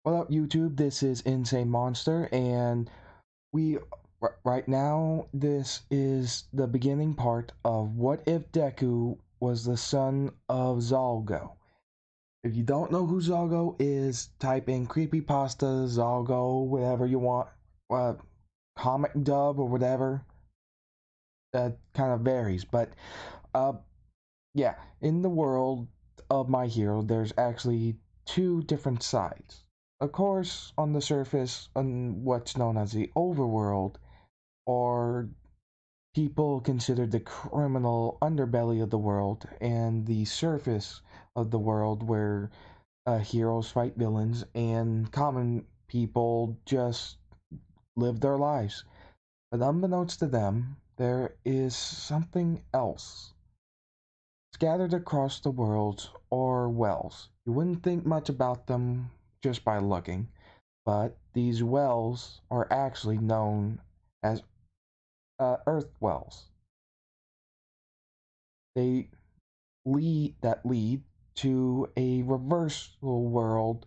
What up, YouTube? This is Insane Monster, and we right now this is the beginning part of what if Deku was the son of Zalgo. If you don't know who Zalgo is, type in creepypasta Zalgo, whatever you want, uh, comic dub or whatever. That kind of varies, but uh, yeah, in the world of my hero, there's actually two different sides. Of course, on the surface, on what's known as the overworld, or people consider the criminal underbelly of the world, and the surface of the world where heroes fight villains and common people just live their lives. But unbeknownst to them, there is something else scattered across the world are wells. You wouldn't think much about them just by looking, but these wells are actually known as earth wells. They lead to a reversal world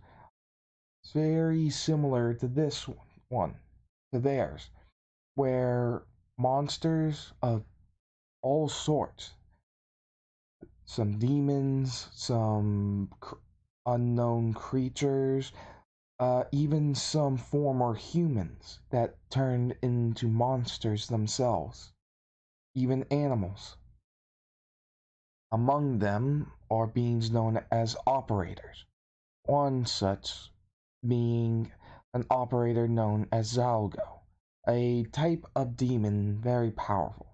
very similar to this one, to theirs, where monsters of all sorts, some demons, some unknown creatures, even some former humans that turned into monsters themselves, even animals. Among them are beings known as operators, one such being an operator known as Zalgo, a type of demon very powerful.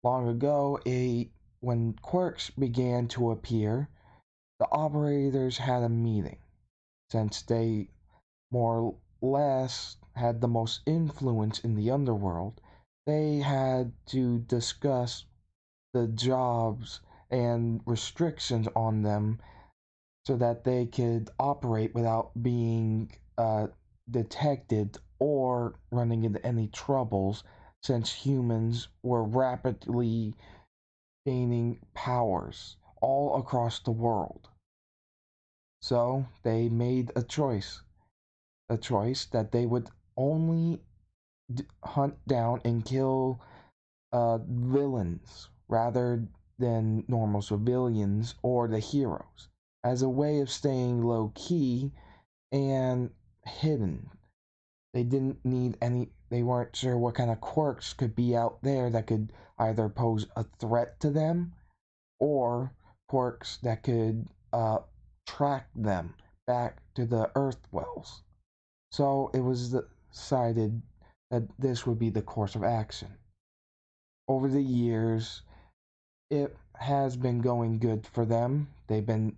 Long ago, when quirks began to appear, the operators had a meeting, since they more or less had the most influence in the underworld. They had to discuss the jobs and restrictions on them so that they could operate without being detected or running into any troubles, since humans were rapidly gaining powers all across the world. So they made a choice that they would only hunt down and kill villains rather than normal civilians or the heroes, as a way of staying low key and hidden. They didn't need any, they weren't sure what kind of quirks could be out there that could either pose a threat to them or quirks that could track them back to the earth wells. So it was decided that this would be the course of action. Over the years, it has been going good for them. They've been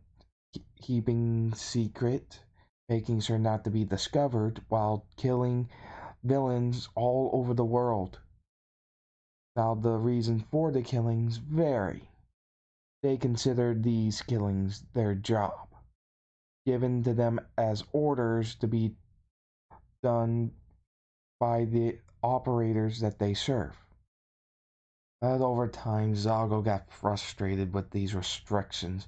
keeping secret, making sure not to be discovered while killing villains all over the world. Now, the reason for the killings vary. They consider these killings their job, given to them as orders to be done by the operators that they serve. But over time, Zalgo got frustrated with these restrictions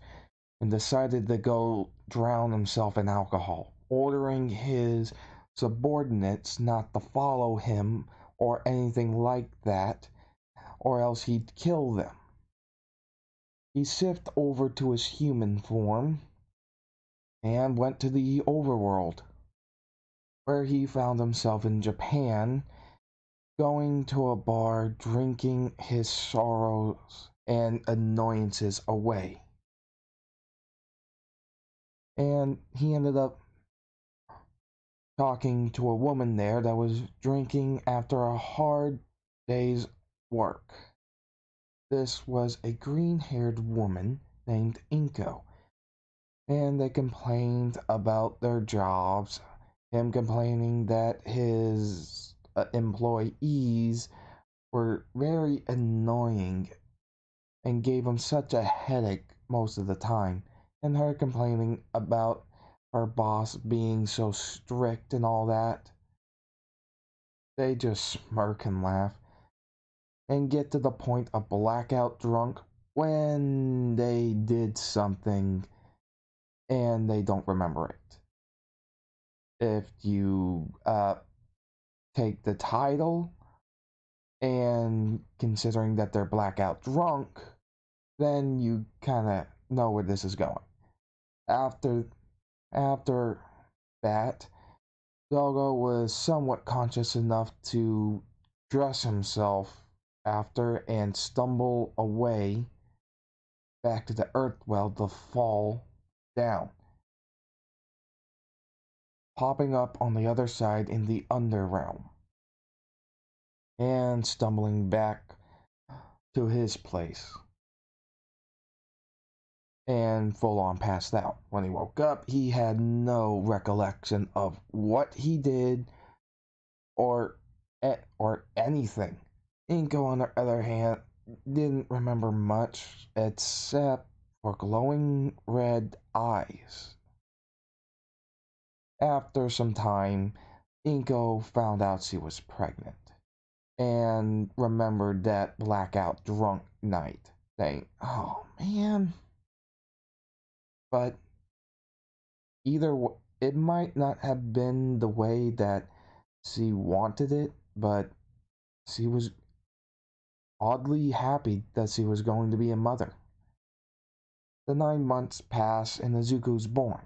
and decided to go drown himself in alcohol, ordering his subordinates not to follow him or anything like that, or else he'd kill them. He shifted over to his human form and went to the overworld, where he found himself in Japan, going to a bar, drinking his sorrows and annoyances away. And he ended up talking to a woman there that was drinking after a hard day's work. This was a green-haired woman named Inko, and they complained about their jobs, him complaining that his employees were very annoying and gave him such a headache most of the time, and her complaining about her boss being so strict and all that. They just smirk and laugh and get to the point of blackout drunk when they did something and they don't remember it. if you take the title and considering that they're blackout drunk, then you kind of know where this is going. After after that, Zalgo was somewhat conscious enough to dress himself after and stumble away back to the earth well to fall down, popping up on the other side in the underrealm and stumbling back to his place and full on passed out. When he woke up, he had no recollection of what he did or or anything. Inko, on the other hand, didn't remember much except for glowing red eyes. After some time, Inko found out she was pregnant and remembered that blackout drunk night, saying, "Oh man." But either it might not have been the way that she wanted it, but she was oddly happy that she was going to be a mother. The 9 months pass and Izuku's born.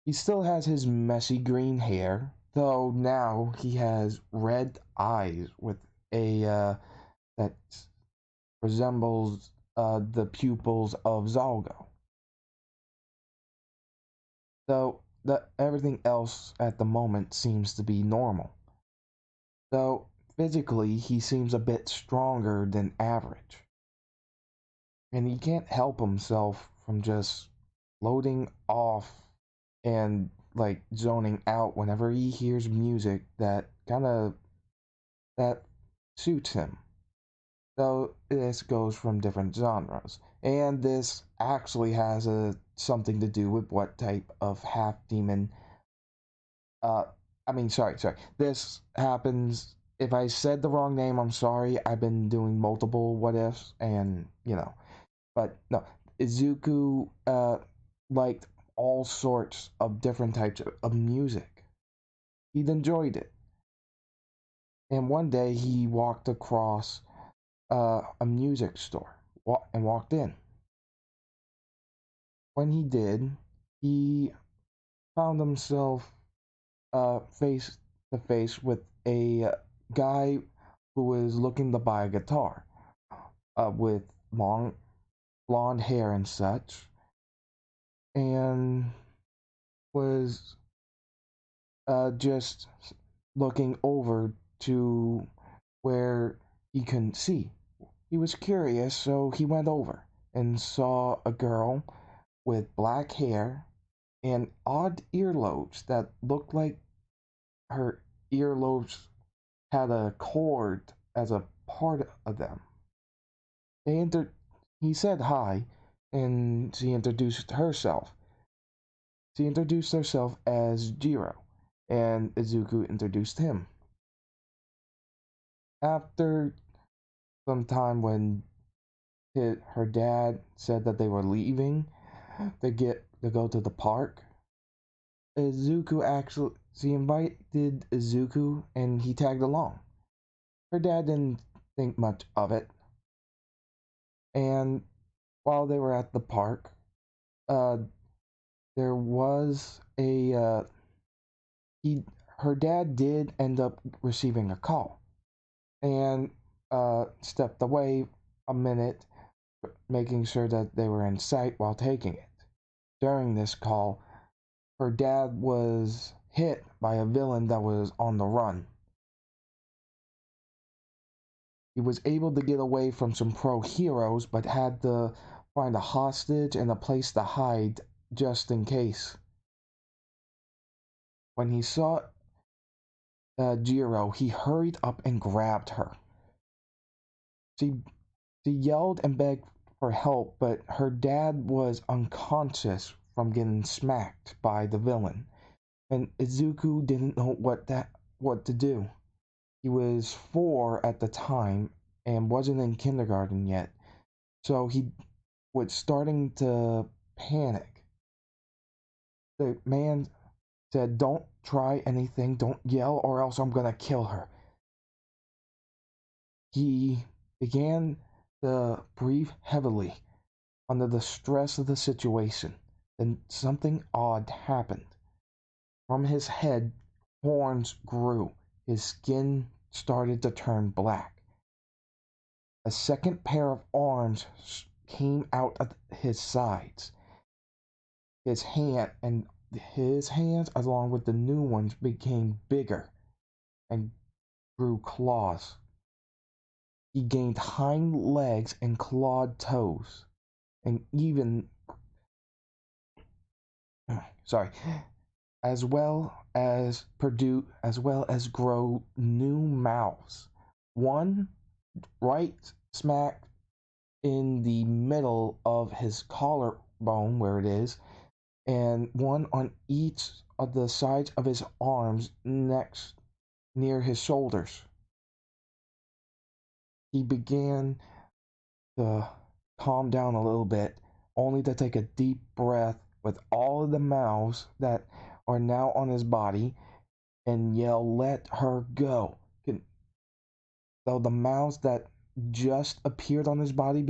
He still has his messy green hair, though now he has red eyes with a that resembles the pupils of Zalgo. Though everything else at the moment seems to be normal. Though physically he seems a bit stronger than average. And he can't help himself from just loading off and like zoning out whenever he hears music that that suits him. So this goes from different genres, and this actually has something to do with what type of half demon. Uh, sorry. This happens. If I said the wrong name, I'm sorry. I've been doing multiple what ifs, and but no, Izuku liked all sorts of different types of music. He'd enjoyed it. And one day he walked across a music store and walked in. When he did, he found himself face to face with a guy who was looking to buy a guitar with long blonde hair and such, and was just looking over to where he couldn't see. He was curious, so he went over and saw a girl with black hair and odd earlobes that looked like her earlobes had a cord as a part of them. They entered. He said hi, and she introduced herself. She introduced herself as Jiro, and Izuku introduced him. After some time, when her dad said that they were leaving to go to the park, Izuku actually she invited Izuku and he tagged along. Her dad didn't think much of it, and while they were at the park, uh, there was a he her dad did end up receiving a call and stepped away a minute, making sure that they were in sight while taking it. During this call, her dad was hit by a villain that was on the run. He was able to get away from some pro heroes, but had to find a hostage and a place to hide just in case. When he saw Jiro, he hurried up and grabbed her. She, she yelled and begged for help, but her dad was unconscious from getting smacked by the villain, and Izuku didn't know what to do. He was 4 at the time and wasn't in kindergarten yet, so he was starting to panic. The man said, "Don't try anything, don't yell, or else I'm gonna kill her." He began to breathe heavily under the stress of the situation. Then something odd happened. From his head, horns grew. His skin started to turn black. A second pair of arms came out of his sides. His hands, along with the new ones, became bigger and grew claws. He gained hind legs and clawed toes, and even sorry, as well as grow new mouths. One right smack in the middle of his collarbone where it is, and one on each of the sides of his arms next near his shoulders. He began to calm down a little bit, only to take a deep breath with all of the mouths that are now on his body and yell, "Let her go." Though the mouths that just appeared on his body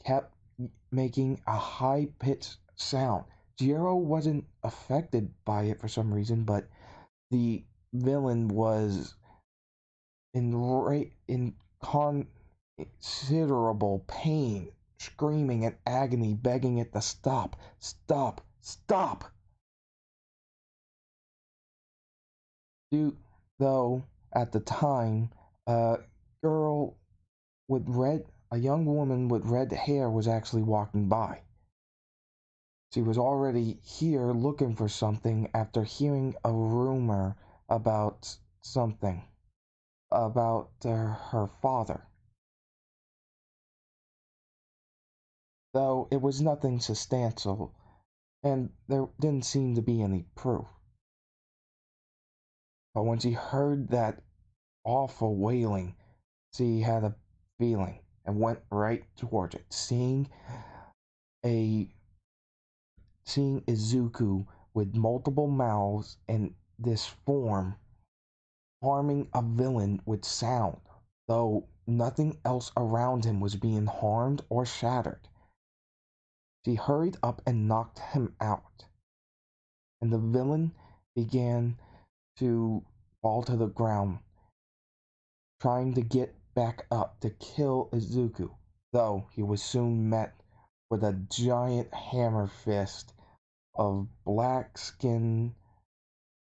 kept making a high pitched sound. Jiro wasn't affected by it for some reason, but the villain was in considerable pain, screaming in agony, begging it to stop, stop, stop. Though at the time, a girl with a young woman with red hair was actually walking by. She was already here looking for something after hearing a rumor about something about her father. Though it was nothing substantial, and there didn't seem to be any proof. But when she heard that awful wailing, she had a feeling and went right towards it, a seeing Izuku with multiple mouths in this form harming a villain with sound, though nothing else around him was being harmed or shattered. She hurried up and knocked him out, and the villain began to fall to the ground, trying to get back up to kill Izuku, though he was soon met with a giant hammer fist of black skin,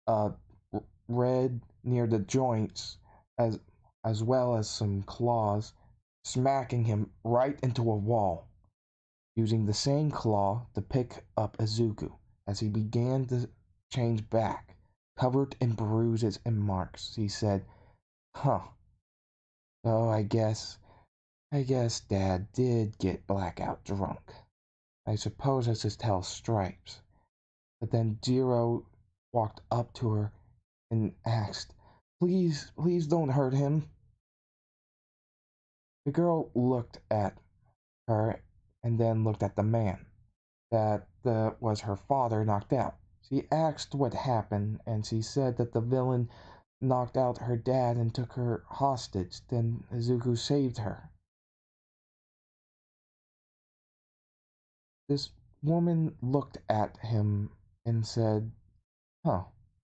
uh, red near the joints, as as well as some claws, smacking him right into a wall, using the same claw to pick up Izuku as he began to change back, covered in bruises and marks. He said, "Huh, so I guess Dad did get blackout drunk. I suppose I should tell Stripes." But then Jiro walked up to her and asked, "Please, please don't hurt him." The girl looked at her and then looked at the man that was her father knocked out. She asked what happened, and she said that the villain knocked out her dad and took her hostage. Then Izuku saved her. This woman looked at him and said, "Huh,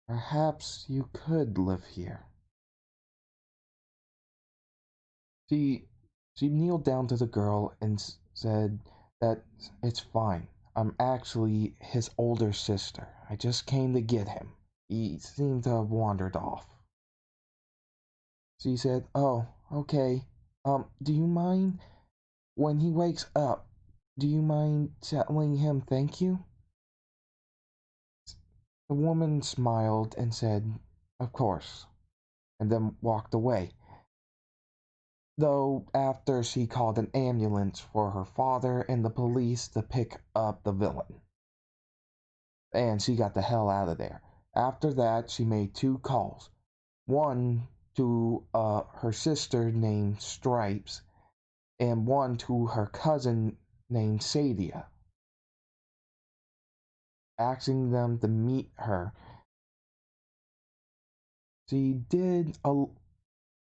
perhaps you could live here." She she kneeled down to the girl and said that it's fine. I'm actually his older sister. I just came to get him. He seemed to have wandered off. She said, "Oh, okay. Do you mind when he wakes up? Do you mind telling him thank you?" The woman smiled and said, "Of course," and then walked away. Though after she called an ambulance for her father and the police to pick up the villain. And she got the hell out of there. After that, she made two calls. One to her sister named Stripes, and one to her cousin named Sadia, asking them to meet her She did a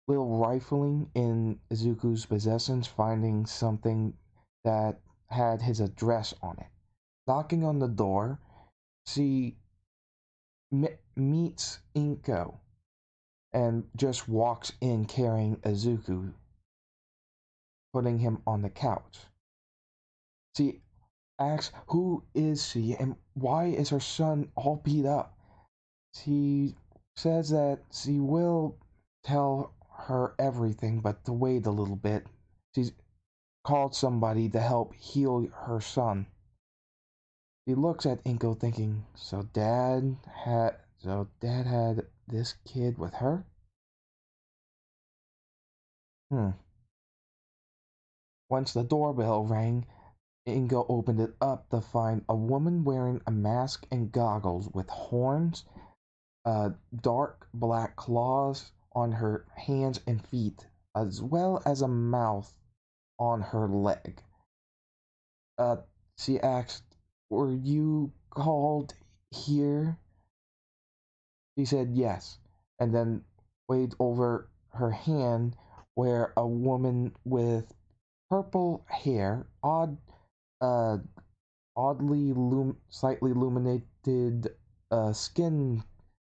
little rifling in Izuku's possessions, finding something that had his address on it. Knocking on the door, she meets Inko and just walks in carrying Izuku, putting him on the couch. She asks who is she and why is her son all beat up. She says that she will tell her everything, but to wait a little bit. She's called somebody to help heal her son. He looks at Inko thinking, so dad had this kid with her? Hmm. Once the doorbell rang, Ingo opened it up to find a woman wearing a mask and goggles with horns, dark black claws on her hands and feet, as well as a mouth on her leg. Uh, she asked, "Were you called here?" She said yes, and then waved over her hand where a woman with purple hair, uh, slightly illuminated skin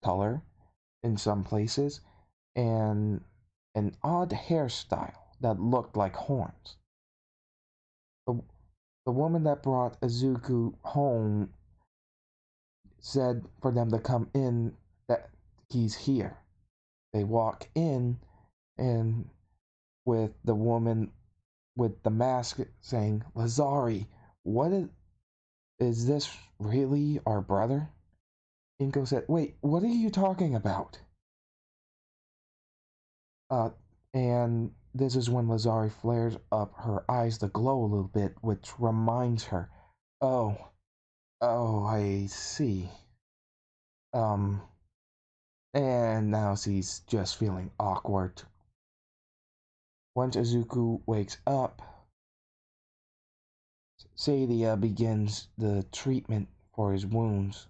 color in some places, and an odd hairstyle that looked like horns. The, the woman that brought Izuku home said for them to come in, that he's here. They walk in, and with the woman with the mask saying, "Lazari, what is this really our brother?" Inko said, "Wait, what are you talking about?" Uh, and this is when Lazari flares up her eyes to glow a little bit, which reminds her, "Oh, oh, I see." Um, and now she's just feeling awkward. Once Izuku wakes up, Sadia begins the treatment for his wounds.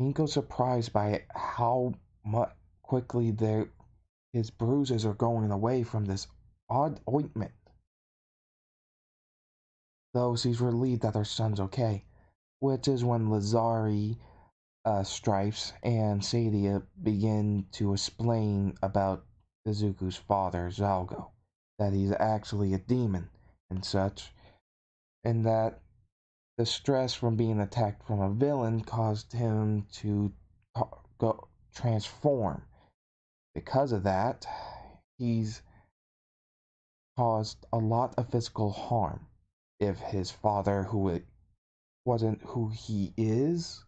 Inko's surprised by how much quickly his bruises are going away from this odd ointment, though she's relieved that her son's okay, which is when Lazari Stripes and Sadia begin to explain about Izuku's father, Zalgo, that he's actually a demon and such, and that the stress from being attacked from a villain caused him to go transform. Because of that, he's caused a lot of physical harm. If his father, who wasn't who he is,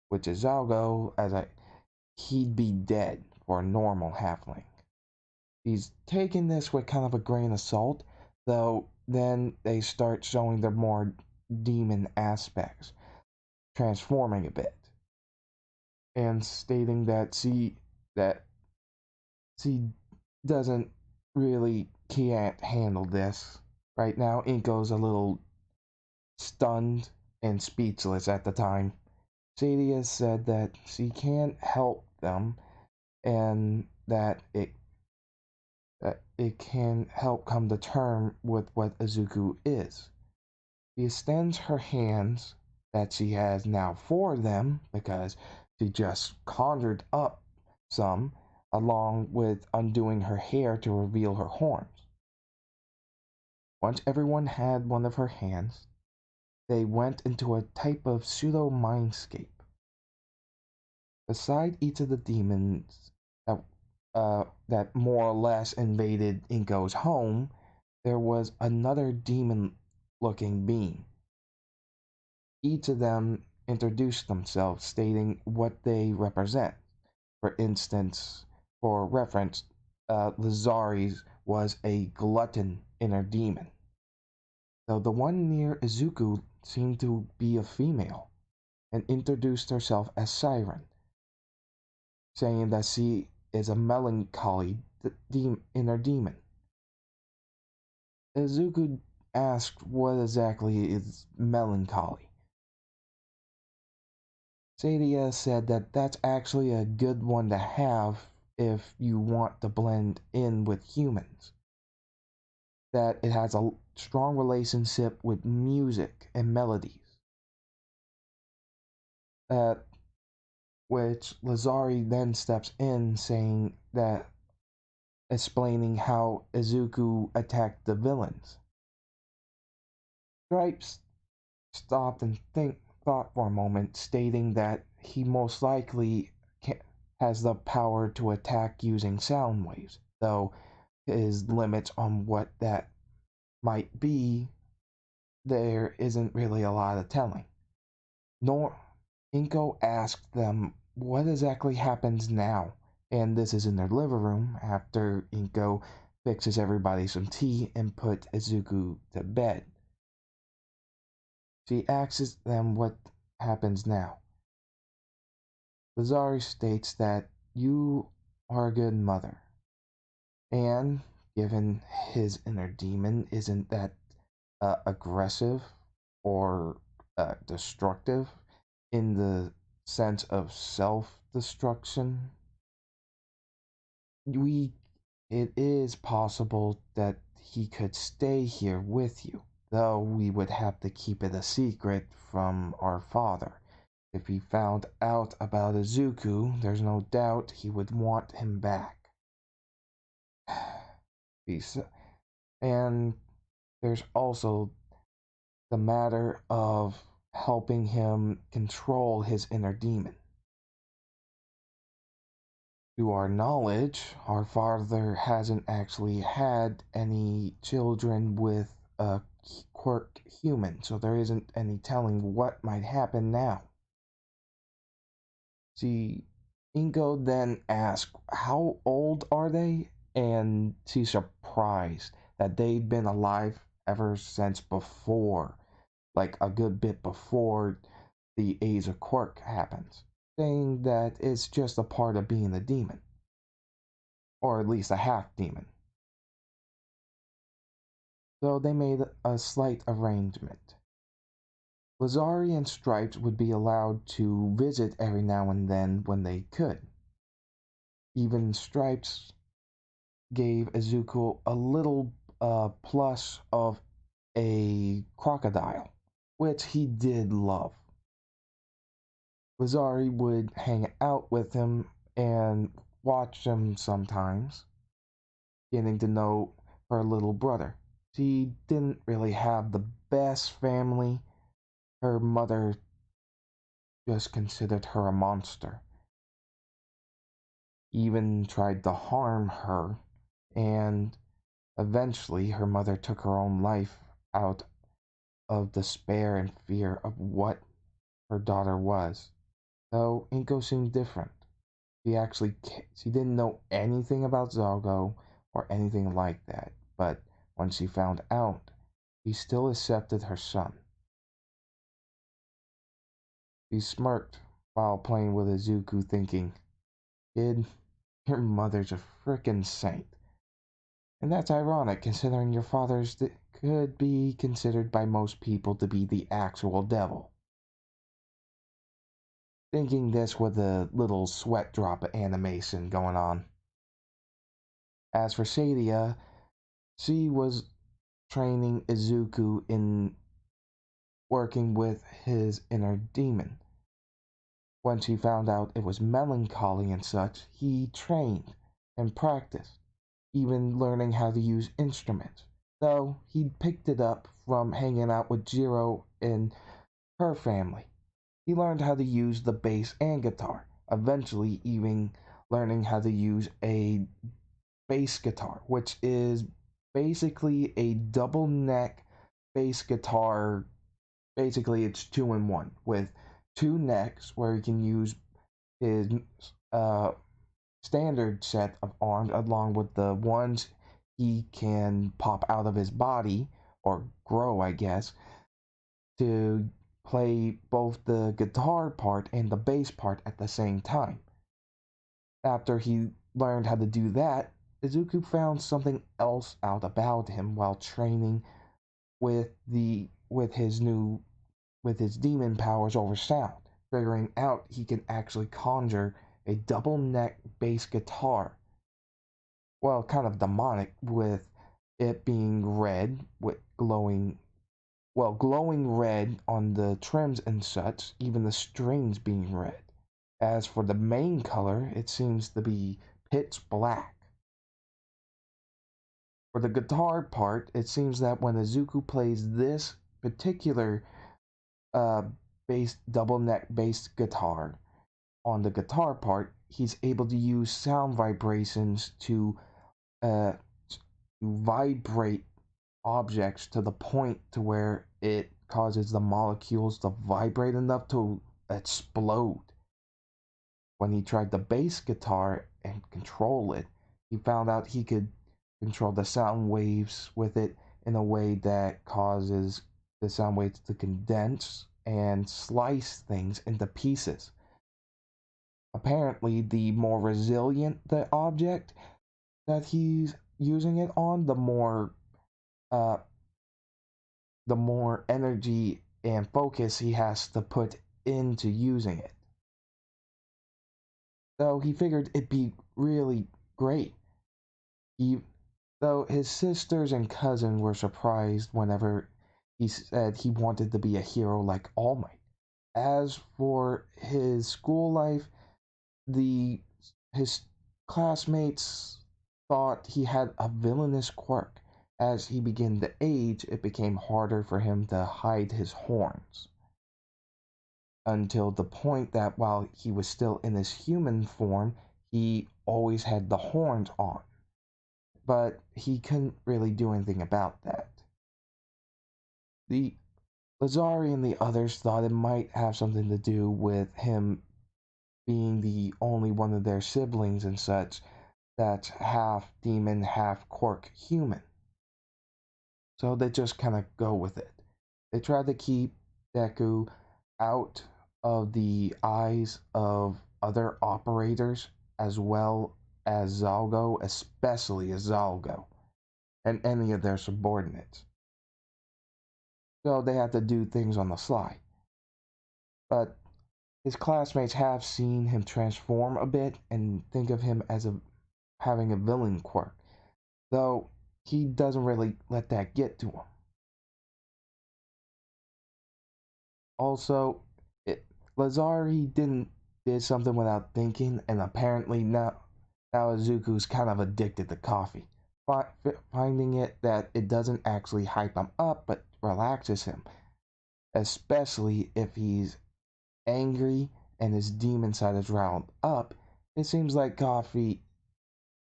which is Zalgo, he'd be dead for a normal halfling. He's taking this with kind of a grain of salt, though then they start showing their more demon aspects, transforming a bit, and stating that she doesn't really can't handle this. Right now, Inko's a little stunned and speechless at the time. Sadia said that she can't help them and that it can help come to term with what Izuku is. She extends her hands that she has now for them because she just conjured up some, along with undoing her hair to reveal her horns. Once everyone had one of her hands, they went into a type of pseudo mindscape. Beside each of the demons that more or less invaded Inko's home, there was another demon looking being. Each of them introduced themselves, stating what they represent. For instance, for reference, Lazari's was a glutton inner demon, though the one near Izuku seemed to be a female and introduced herself as Siren, saying that she is a melancholy inner demon. Izuku asked what exactly is melancholy. Sadia said that that's actually a good one to have if you want to blend in with humans. That it has a strong relationship with music and melodies. That which Lazari then steps in, saying that explaining how Izuku attacked the villains. Stripes stopped and thought for a moment, stating that he most likely has the power to attack using sound waves, though his limits on what that might be, there isn't really a lot of telling. Nor Inko asked them what exactly happens now, and this is in their living room after Inko fixes everybody some tea and put Izuku to bed. She asks them what happens now. Lazari states that you are a good mother, and given his inner demon isn't that aggressive or destructive in the sense of self-destruction, we it is possible that he could stay here with you, though we would have to keep it a secret from our father. If he found out about Izuku, there's no doubt he would want him back. And there's also the matter of helping him control his inner demon. To our knowledge, our father hasn't actually had any children with a quirk human, so there isn't any telling what might happen now. See, Ingo then asks, how old are they? And she's surprised that they've been alive ever since before, like a good bit before the age of quirk happens, saying that it's just a part of being a demon, or at least a half demon. So they made a slight arrangement. Lazari and Stripes would be allowed to visit every now and then when they could. Even Stripes gave Izuku a little plush of a crocodile, which he did love. Lazari would hang out with him and watch him sometimes, getting to know her little brother. She didn't really have the best family. Her mother just considered her a monster, even tried to harm her, and eventually her mother took her own life out of despair and fear of what her daughter was. Though Inko seemed different. She didn't know anything about Zalgo or anything like that, but when she found out, she still accepted her son. She smirked while playing with Izuku, thinking, kid, your mother's a frickin' saint. And that's ironic, considering your father's could be considered by most people to be the actual devil. Thinking this with a little sweat drop animation going on. As for Sadia, she was training Izuku in working with his inner demon. When she found out it was melancholy and such, he trained and practiced, even learning how to use instruments. Though he'd picked it up from hanging out with Jiro and her family. He learned how to use the bass and guitar, eventually even learning how to use a bass guitar, which is basically a double neck bass guitar. Basically, it's two in one with two necks where he can use his uh, standard set of arms along with the ones he can pop out of his body or grow, I guess, to play both the guitar part and the bass part at the same time. After he learned how to do that, Izuku found something else out about him while training with his demon powers over sound. figuring out he can actually conjure a double neck bass guitar. Well, kind of demonic, with it being red with glowing red on the trims and such, even the strings being red. As for the main color, it seems to be pitch black. For the guitar part, it seems that when Izuku plays this particular uh, bass double neck bass guitar on the guitar part, he's able to use sound vibrations uh, to vibrate objects to the point to where it causes the molecules to vibrate enough to explode. When he tried the bass guitar and control it, he found out he could control the sound waves with it in a way that causes the sound waves to condense and slice things into pieces. Apparently, the more resilient the object that he's using it on, uh, the more energy and focus he has to put into using it. So he figured it'd be really great. He, though his sisters and cousin were surprised whenever he said he wanted to be a hero like All Might. As for his school life, the his classmates thought he had a villainous quirk. As he began to age, it became harder for him to hide his horns. Until the point that while he was still in his human form, he always had the horns on. But he couldn't really do anything about that. The Lazari and the others thought it might have something to do with him being the only one of their siblings and such that's half demon, half quirk human. So they just kind of go with it. They try to keep Deku out of the eyes of other operators as well as Zalgo, especially as Zalgo, and any of their subordinates. So they have to do things on the sly. But his classmates have seen him transform a bit and think of him as having a villain quirk, though he doesn't really let that get to him. Also, Lazari did something without thinking, and apparently now Izuku's kind of addicted to coffee, finding it that it doesn't actually hype him up, but relaxes him, especially if he's angry and his demon side is riled up. It seems like coffee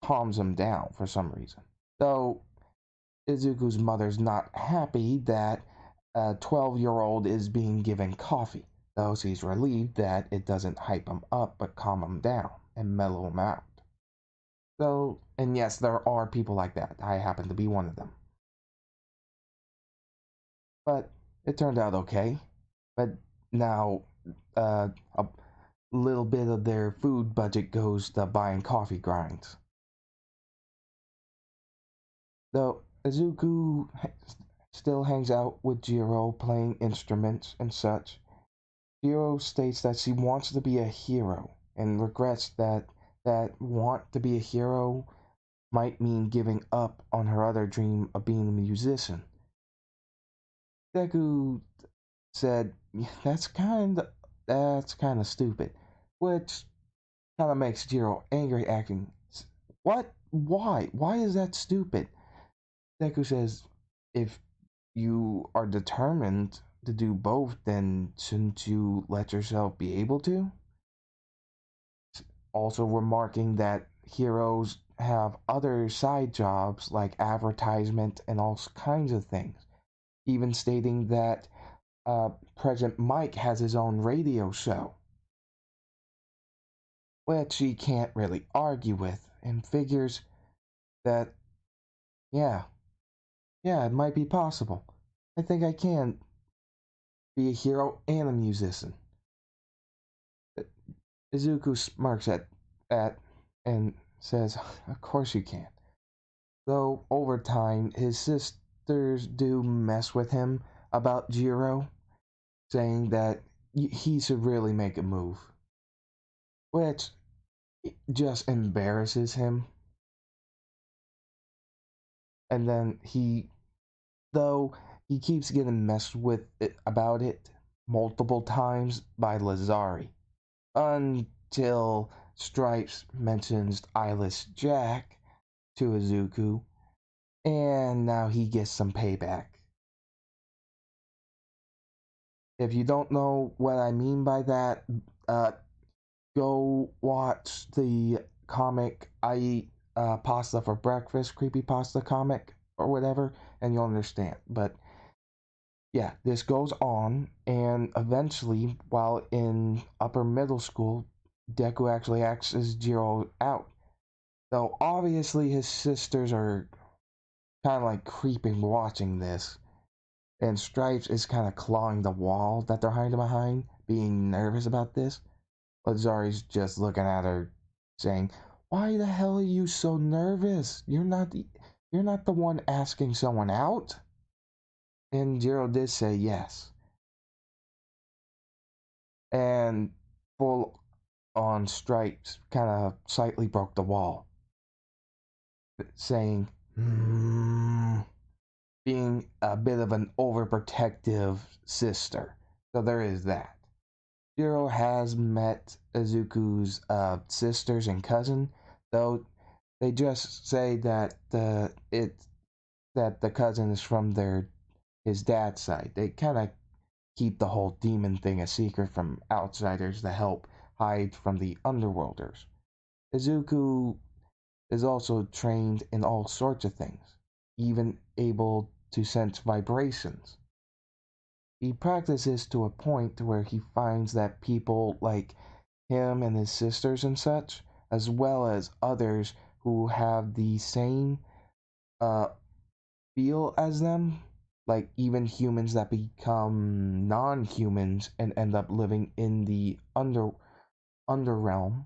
calms him down for some reason. Though Izuku's mother's not happy that a 12-year-old is being given coffee, though she's relieved that it doesn't hype him up but calm him down and mellow him out. So, and yes, there are people like that. I happen to be one of them. But it turned out okay. But now, a little bit of their food budget goes to buying coffee grinds. Though Izuku still hangs out with Jiro playing instruments and such. Jiro states that she wants to be a hero and regrets that want to be a hero might mean giving up on her other dream of being a musician. Deku said, yeah, that's kind of stupid, which kind of makes Jiro angry, acting, what? Why? Why is that stupid? Deku says, if you are determined to do both, then shouldn't you let yourself be able to? Also remarking that heroes have other side jobs like advertisement and all kinds of things. Even stating that President Mike has his own radio show, which he can't really argue with, and figures that, yeah, yeah, it might be possible. I think I can be a hero and a musician. Izuku smirks at and says, of course you can. Though over time, his sisters do mess with him about Jiro, saying that he should really make a move, which just embarrasses him. And then though he keeps getting messed with about it multiple times by Lazari, until Stripes mentions Eyeless Jack to Izuku, and now he gets some payback. If you don't know what I mean by that, go watch the comic I Eat Pasta for Breakfast, creepy pasta comic, or whatever, and you'll understand. But yeah, this goes on, and eventually, while in upper middle school, Deku actually asks Jiro out. Though obviously his sisters are kind of like creeping watching this, and Stripes is kind of clawing the wall that they're hiding behind, being nervous about this. Lazari's just looking at her, saying, "Why the hell are you so nervous? You're not the one asking someone out." And Jiro did say yes. And full on Stripes kind of slightly broke the wall, saying, being a bit of an overprotective sister. So there is that. Jiro has met Izuku's sisters and cousin, though they just say that the cousin is from his dad's side. They kind of keep the whole demon thing a secret from outsiders to help hide from the underworlders. Izuku is also trained in all sorts of things, even able to sense vibrations. He practices to a point where he finds that people like him and his sisters and such, as well as others who have the same uh, feel as them, like even humans that become non-humans and end up living in the underrealm,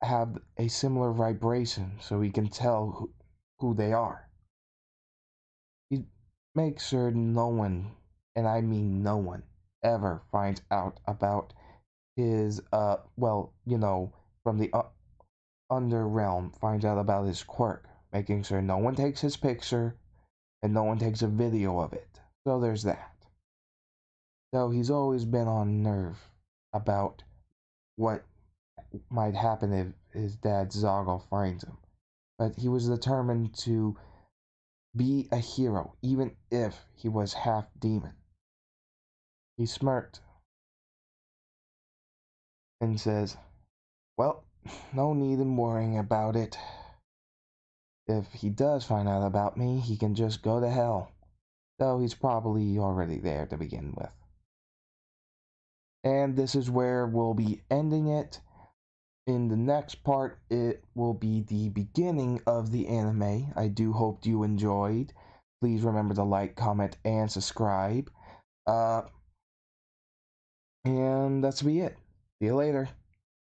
have a similar vibration, so he can tell who they are. He makes sure no one, and I mean no one, ever finds out about his from the underrealm finds out about his quirk, making sure no one takes his picture and no one takes a video of it. So there's that. So he's always been on nerve about what might happen if his dad Zalgo finds him. But he was determined to be a hero, even if he was half demon. He smirked and says, "Well, no need in worrying about it. If he does find out about me, he can just go to hell. Though he's probably already there to begin with." And this is where we'll be ending it. In the next part, it will be the beginning of the anime. I do hope you enjoyed. Please remember to like, comment, and subscribe. And that's be it. See you later.